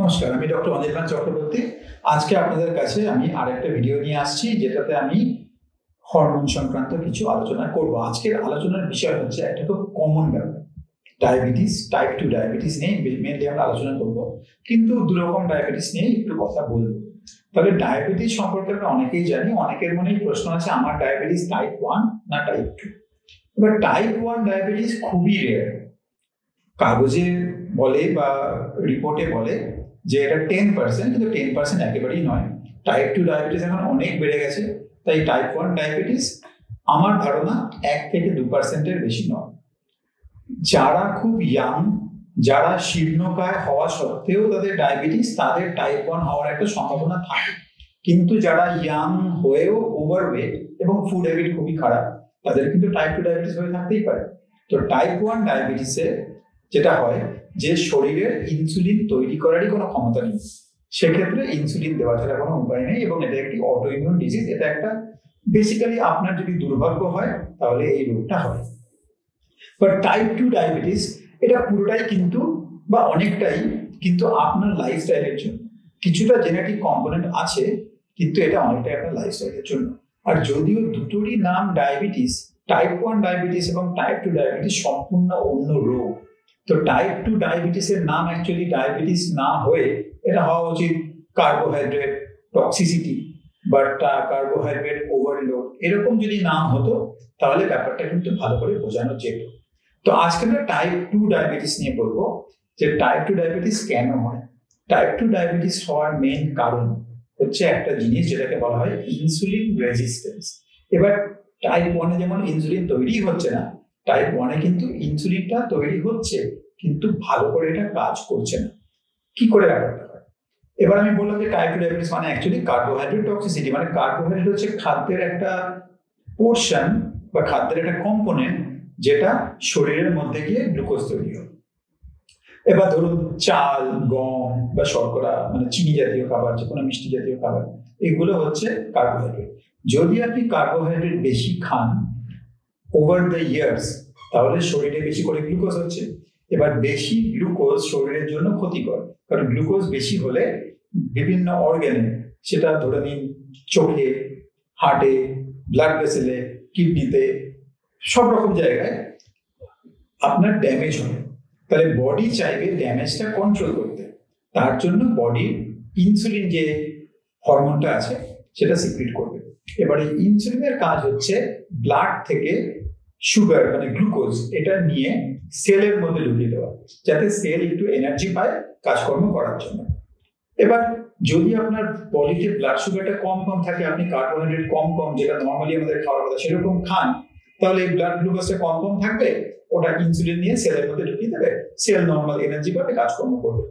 নমস্কার, আমি ডক্টর অনির্বাণ চক্রবর্তী। আজকে আপনাদের কাছে আমি আরেকটা ভিডিও নিয়ে আসছি, যেটাতে আমি হরমোন সংক্রান্ত কিছু আলোচনা করব। আজকের আলোচনার বিষয় হচ্ছে একটা খুব কমন ব্যাপার, ডায়াবেটিস, টাইপ 2 ডায়াবেটিস নিয়ে মেনলি আমরা আলোচনা করব, কিন্তু দুরকম ডায়াবেটিস নিয়ে একটু কথা বলবো। তবে ডায়াবেটিস সম্পর্কে আমরা অনেকেই জানি, অনেকের মনেই প্রশ্ন আছে আমার ডায়াবেটিস টাইপ 1 না টাইপ 2। এবার টাইপ 1 ডায়াবেটিস খুবই রেয়ার। কাগজে বলে বা রিপোর্টে বলে যে এটা 10%, কিন্তু 10% একেবারেই নয়। টাইপ 2 ডায়াবেটিস এখন অনেক বেড়ে গেছে, তাই টাইপ 1 ডায়াবেটিস আমার ধারণা 1 থেকে 2%-এর বেশি নয়। যারা খুব ইয়াং, যারা শীর্ণকায় হওয়া সত্ত্বেও তাদের ডায়াবেটিস, তাদের টাইপ 1 হওয়ার একটা সম্ভাবনা থাকে। কিন্তু যারা ইয়াং হয়েও ওভারওয়েট এবং ফুড হ্যাবিট খুবই খারাপ, তাদের কিন্তু টাইপ 2 ডায়াবেটিস হয়ে থাকতেই পারে। তো টাইপ 1 ডায়াবেটিসে যেটা হয় যে শরীরের ইনসুলিন তৈরি করারই কোনো ক্ষমতা নেই, সেক্ষেত্রে ইনসুলিন দেওয়া ছাড়া কোনো উপায় নেই, এবং এটা একটি অটোইমিউন ডিজিজ। এটা একটা বেসিক্যালি আপনার যদি দুর্ভাগ্য হয় তাহলে এই রোগটা হয়। বাট টাইপ 2 ডায়াবেটিস এটা পুরোটাই কিন্তু বা অনেকটাই কিন্তু আপনার লাইফস্টাইলের জন্য। কিছুটা জেনেটিক কম্পোনেন্ট আছে, কিন্তু এটা অনেকটাই আপনার লাইফস্টাইলের জন্য। আর যদিও দুটোরই নাম ডায়াবেটিস, টাইপ 1 ডায়াবেটিস এবং টাইপ 2 ডায়াবেটিস সম্পূর্ণ অন্য রোগ। তো টাইপ 2 ডায়াবেটিসের নাম অ্যাকচুয়ালি ডায়াবেটিস না হয়ে এটা হওয়া উচিত কার্বোহাইড্রেট টক্সিসিটি বা কার্বোহাইড্রেট ওভারলোড, এরকম যদি নাম হতো তাহলে ব্যাপারটা কিন্তু ভালো করে বোঝানো যেত। তো আজকে আমরা টাইপ 2 ডায়াবেটিস নিয়ে বলবো যে টাইপ 2 ডায়াবেটিস কেন হয়। টাইপ 2 ডায়াবেটিস হওয়ার মেইন কারণ হচ্ছে একটা জিনিস যেটাকে বলা হয় ইনসুলিন রেজিস্ট্যান্স। এবার টাইপ 1-এ যেমন ইনসুলিন তৈরি হচ্ছে না, টাইপ 1-এ কিন্তু ইনসুলিনটা তৈরি হচ্ছে, কিন্তু ভালো করে এটা কাজ করছে না। কি করে ব্যাপারটা হয়? এবার আমি বললাম যে টাইপ 2 ডায়াবেটিস মানে অ্যাকচুয়ালি কার্বোহাইড্রেট টক্সিসিটি, মানে কার্বোহাইড্রেট হচ্ছে খাদ্যের একটা পোর্শন বা খাদ্যের একটা কম্পোনেন্ট যেটা শরীরের মধ্যে গিয়ে গ্লুকোজ তৈরি হয়। এবার ধরুন চাল, গম বা শর্করা, মানে চিনি জাতীয় খাবার, যে কোনো মিষ্টি জাতীয় খাবার, এগুলো হচ্ছে কার্বোহাইড্রেট। যদি আপনি কার্বোহাইড্রেট বেশি খান ওভার দ্য ইয়ার্স, তাহলে শরীরে বেশি করে গ্লুকোজ হচ্ছে। এবার বেশি গ্লুকোজ শরীরের জন্য ক্ষতিকর, কারণ গ্লুকোজ বেশি হলে বিভিন্ন অর্গানে, সেটা ধরে নিন চোখে, হার্টে, ব্লাড ভেসেলে, কিডনিতে, সব রকম জায়গায় আপনার ড্যামেজ হয়। তাহলে বডি চাইবে ড্যামেজটা কন্ট্রোল করতে, তার জন্য বডি ইনসুলিন যে হরমোনটা আছে সেটা সিক্রিট করবে। এবার এই ইনসুলিনের কাজ হচ্ছে ব্লাড থেকে সুগার মানে গ্লুকোজ এটা নিয়ে সেলের মধ্যে ঢুকিয়ে দেওয়া, যাতে সেল একটু এনার্জি পায় কাজকর্ম করার জন্য। এবার যদি আপনার বডিতে ব্লাড সুগারটা কম থাকে, আপনি কার্বোহাইড্রেট কম যেটা নর্মালি আমাদের খাওয়ার কথা সেরকম খান, তাহলে এই ব্লাড গ্লুকোজটা কম থাকবে, ওটা ইনসুলিন নিয়ে সেলের মধ্যে ঢুকিয়ে দেবে, সেল নর্মাল এনার্জি পাবে, কাজকর্ম করবে।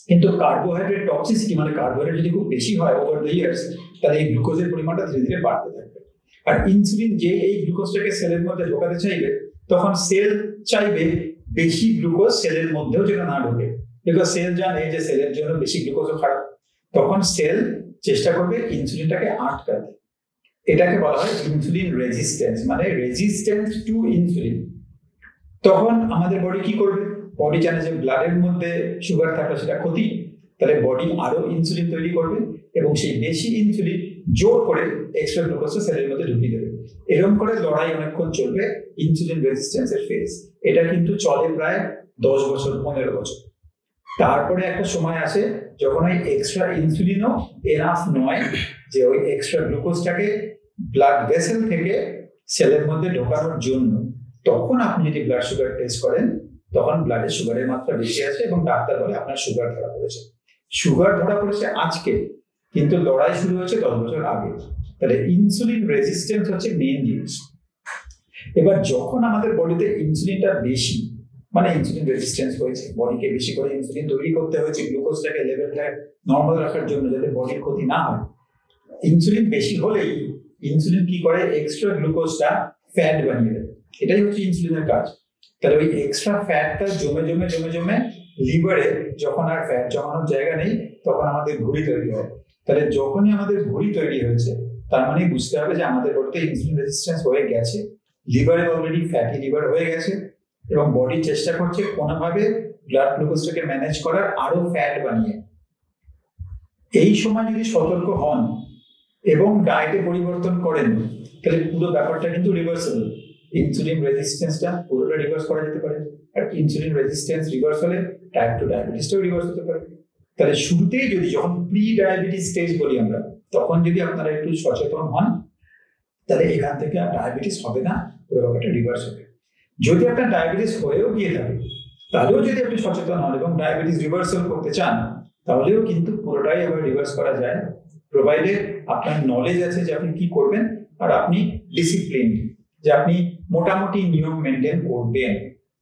কিন্তু কার্বোহাইড্রেট টক্সিসিটি মানে কার্বোহাইড্রেট যদি খুব বেশি হয় ওভার দ্য ইয়ার্স, তাহলে এই গ্লুকোজের পরিমাণটা ধীরে ধীরে বাড়তে থাকবে। আর ইনসুলিন যে এই গ্লুকোজটাকে সেলের মধ্যে ঢোকাতে চাইবে, তখন সেল চাইবে বেশি গ্লুকোজ সেলের মধ্যেও যেন না ঢোকে, বিকজ সেল জানে যে সেলের জন্য বেশি গ্লুকোজও খারাপ। তখন সেল চেষ্টা করবে ইনসুলিনটাকে আটকাতে। এটাকে বলা হয় ইনসুলিন রেজিস্ট্যান্স, মানে রেজিস্ট্যান্স টু ইনসুলিন। তখন আমাদের বডি কি করবে? বডি জানে যে ব্লাডের মধ্যে সুগার থাকলে সেটা ক্ষতি, তাহলে বডি আরো ইনসুলিন তৈরি করবে এবং সেই বেশি ইনসুলিন জোর করে এক্সট্রা গ্লুকোজটা সেলের মধ্যে ঢুকিয়ে দেবে। এরকম করে লড়াই অনেকক্ষণ চলবে, ইনসুলিন রেজিস্ট্যান্সের ফেজ। এটা কিন্তু চলে প্রায় 10 বছর 15 বছর। তারপরে একটা সময় আসে যখন ওই এক্সট্রা ইনসুলিনও এনাফ নয় যে ওই এক্সট্রা গ্লুকোজটাকে ব্লাড ভেসেল থেকে সেলের মধ্যে ঢোকানোর জন্য। তখন আপনি যদি ব্লাড সুগার টেস্ট করেন, তখন ব্লাডে সুগারের মাত্রা বেশি আছে এবং ডাক্তার বলে আপনার সুগার ধরা পড়েছে। সুগার ধরা পড়েছে আজকে, কিন্তু লড়াই শুরু হয়েছে 10 বছর আগে। তাহলে ইনসুলিন রেজিস্ট্যান্স হচ্ছে মেইন জিনিস। এবার যখন আমাদের বডিতে ইনসুলিনটা বেশি, মানে ইনসুলিন রেজিস্ট্যান্স হয়েছে, বডিকে বেশি করে ইনসুলিন তৈরি করতে হয়েছে গ্লুকোজটাকে লেভেলটা নর্মাল রাখার জন্য, যাতে বডির ক্ষতি না হয়। ইনসুলিন বেশি হলেই ইনসুলিন কি করে? এক্সট্রা গ্লুকোজটা ফ্যাট বানিয়ে দেবে। এটাই হচ্ছে ইনসুলিনের কাজ। তাহলে ওই এক্সট্রা ফ্যাটটা জমে জমে জমে জমে লিভারে, যখন আর ফ্যাট জমানোর জায়গা নেই, তখন আমাদের ভুঁড়ি তৈরি হয়। তাহলে যখনই আমাদের ভুঁড়ি তৈরি হয়েছে, তার মানে বুঝতে হবে যে আমাদের বডিতে ইনসুলিন রেজিস্ট্যান্স হয়ে গেছে, লিভারে অলরেডি ফ্যাটি লিভার হয়ে গেছে, এবং বডি চেষ্টা করছে কোনোভাবে ব্লাড গ্লুকোজটাকে ম্যানেজ করার আরো ফ্যাট বানিয়ে। এই সময় যদি সতর্ক হন এবং ডায়েটে পরিবর্তন করেন তাহলে পুরো ব্যাপারটা কিন্তু রিভার্সেবল। ইনসুলিন রেজিস্ট্যান্সটা পুরোটা রিভার্স করা যেতে পারে, আর ইনসুলিন রেজিস্ট্যান্স রিভার্স হলে টাইপ 2 ডায়াবেটিসটাও রিভার্স হতে পারে। তাহলে শুরুতেই যদি, যখন প্রি ডায়াবেটিস স্টেজ বলি আমরা, তখন যদি আপনারা একটু সচেতন হন তাহলে এখান থেকে আর ডায়াবেটিস হবে না, পুরো ব্যাপারটা রিভার্স হবে। যদি আপনার ডায়াবেটিস হয়েও গিয়ে থাকে তাহলেও যদি আপনি সচেতন হন এবং ডায়াবেটিস রিভার্সাল করতে চান তাহলেও কিন্তু পুরোটাই আবার রিভার্স করা যায়, প্রোভাইডেড আপনার নলেজ আছে যে আপনি কি করবেন আর আপনি ডিসিপ্লিন, যে আপনি মোটামুটি নিয়ম মেনটেন করবেন।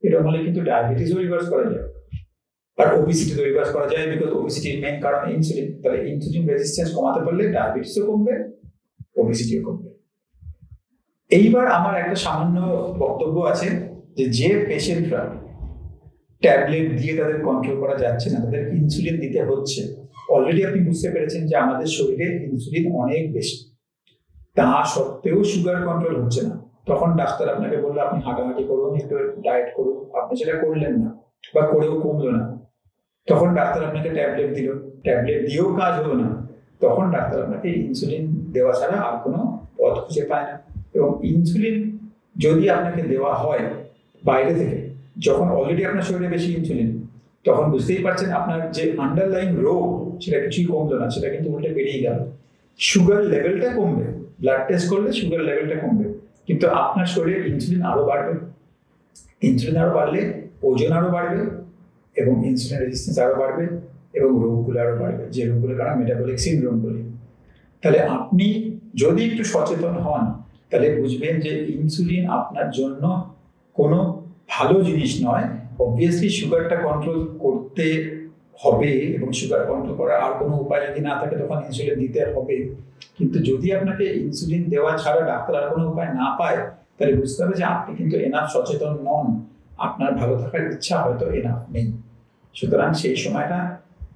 এটা হলে কিন্তু ডায়াবেটিসও রিভার্স করা যায়, আর ওবিসিটিও রিভার্স করা যায়, বিকজ ওবিসিটির মেইন কারণ ইনসুলিন। তাহলে ইনসুলিন রেজিস্ট্যান্স কমাতে পারলে ডায়াবেটিসও কমবে, ওবিসিটিও কমবে। এইবার আমার একটা সামান্য বক্তব্য আছে যে পেশেন্টরা ট্যাবলেট দিয়ে তাদের কন্ট্রোল করা যাচ্ছে না, তাদের ইনসুলিন দিতে হচ্ছে। অলরেডি আপনি বুঝতে পেরেছেন যে আমাদের শরীরে ইনসুলিন অনেক বেশি, তা সত্ত্বেও সুগার কন্ট্রোল হচ্ছে না। তখন ডাক্তার আপনাকে বললো আপনি হাঁটাহাঁটি করুন, একটু ডায়েট করুন, আপনি সেটা করলেন না বা করেও কমলো না। তখন ডাক্তার আপনাকে ট্যাবলেট দিল, ট্যাবলেট দিয়েও কাজ হলো না। তখন ডাক্তার আপনাকে ইনসুলিন দেওয়া ছাড়া আর কোনো পথ খুঁজে পায় না। এবং ইনসুলিন যদি আপনাকে দেওয়া হয় বাইরে থেকে, যখন অলরেডি আপনার শরীরে বেশি ইনসুলিন, তখন বুঝতেই পারছেন আপনার যে আন্ডারলাইন রোগ সেটা কিছুই কমলো না, সেটা কিন্তু উল্টে বেড়েই গেল। সুগার লেভেলটা কমবে, ব্লাড টেস্ট করলে সুগার লেভেলটা কমবে, কিন্তু আপনার শরীরে ইনসুলিন আরো বাড়বে। ইনসুলিন আরো বাড়লে ওজন আরো বাড়বে এবং ইনসুলিন রেজিস্ট্যান্স আরো বাড়বে এবং রোগগুলো আরো বাড়বে, যে রোগগুলোর কারণে মেটাবলিক সিনড্রোম বলি। তাহলে আপনি যদি একটু সচেতন হন তাহলে বুঝবেন যে ইনসুলিন আপনার জন্য কোনো ভালো জিনিস নয়। অবভিয়াসলি সুগারটা কন্ট্রোল করতে হবে এবং সুগার কন্ট্রোল করার আর কোনো উপায় যদি না থাকে তখন ইনসুলিন দিতে হবে। কিন্তু যদি আপনাকে ইনসুলিন দেওয়া ছাড়া ডাক্তার আর কোনো উপায় না পায় তাহলে বুঝতে হবে যে আপনি কিন্তু এনাফ সচেতন নন, আপনার ভালো থাকার ইচ্ছা হয়তো এনাফ নেই। সুতরাং সেই সময়টা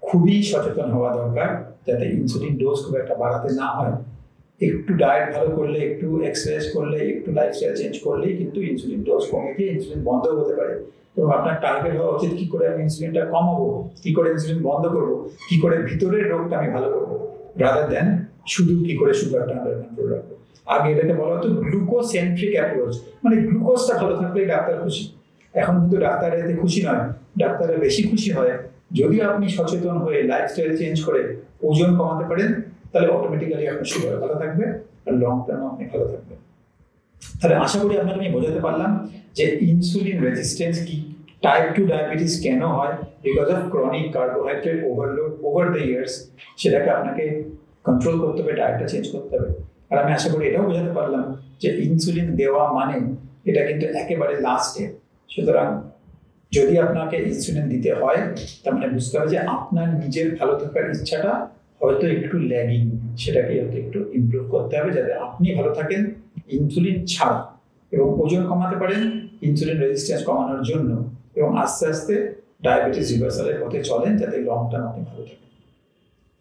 খুবই সচেতন হওয়া দরকার যাতে ইনসুলিন ডোজ খুব একটা বাড়াতে না হয়। একটু ডায়েট ভালো করলে, একটু এক্সারসাইজ করলে, একটু লাইফস্টাইল চেঞ্জ করলেই কিন্তু ইনসুলিন ডোজ কমে গিয়ে ইনসুলিন বন্ধ হতে পারে। এবং আপনার টার্গেট হওয়া উচিত কি করে আমি ইনসুলিনটা কমাবো, কি করে ইনসুলিন বন্ধ করবো, কি করে ভিতরের রোগটা আমি ভালো করবো, রাদার দেন শুধু কি করে সুগারটা আন্ডার কন্ট্রোল রাখবো। আগে এটাকে বলা হতো গ্লুকোসেন্ট্রিক অ্যাপ্রোচ, মানে গ্লুকোজটা ভালো থাকলেই ডাক্তার খুশি। এখন কিন্তু ডাক্তার এতে খুশি নয়, ডাক্তাররা বেশি খুশি হয় যদি আপনি সচেতন হয়ে লাইফস্টাইল চেঞ্জ করে ওজন কমাতে পারেন, তাহলে অটোমেটিক্যালি আপনার সুগার ভালো থাকবে আর লং টার্ম আপনি ভালো থাকবেন। তাহলে আশা করি আপনাকে আমি বোঝাতে পারলাম যে ইনসুলিন রেজিস্ট্যান্স কি, টাইপ 2 ডায়াবেটিস কেন হয়, because of chronic carbohydrate overload over the years. সেটাকে আপনাকে কন্ট্রোল করতে হবে, ডায়েটটা চেঞ্জ করতে হবে। আর আমি আশা করি এটাও বোঝাতে পারলাম যে ইনসুলিন দেওয়া মানে এটা কিন্তু একেবারে লাস্ট স্টেপ। সুতরাং যদি আপনাকে ইনসুলিন দিতে হয় তার মানে বুঝতে হবে যে আপনার নিজের ভালো থাকার ইচ্ছাটা হয়তো একটু ল্যাগিং, সেটাকে একটু ইমপ্রুভ করতে হবে যাতে আপনি ভালো থাকেন ইনসুলিন ছাড়া এবং ওজন কমাতে পারেন ইনসুলিন রেজিস্ট্যান্স কমানোর জন্য, এবং আস্তে আস্তে ডায়াবেটিস রিভার্সালের পথে চলেন যাতে লং টার্ম আপনি ভালো থাকেন।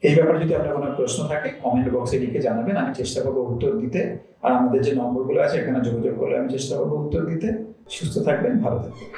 এই ব্যাপারে যদি আপনার কোনো প্রশ্ন থাকে কমেন্ট বক্সে লিখে জানাবেন, আমি চেষ্টা করবো উত্তর দিতে। আর আমাদের যে নম্বরগুলো আছে এখানে যোগাযোগ করলে আমি চেষ্টা করবো উত্তর দিতে। সুস্থ থাকবেন, ভালো থাকবেন।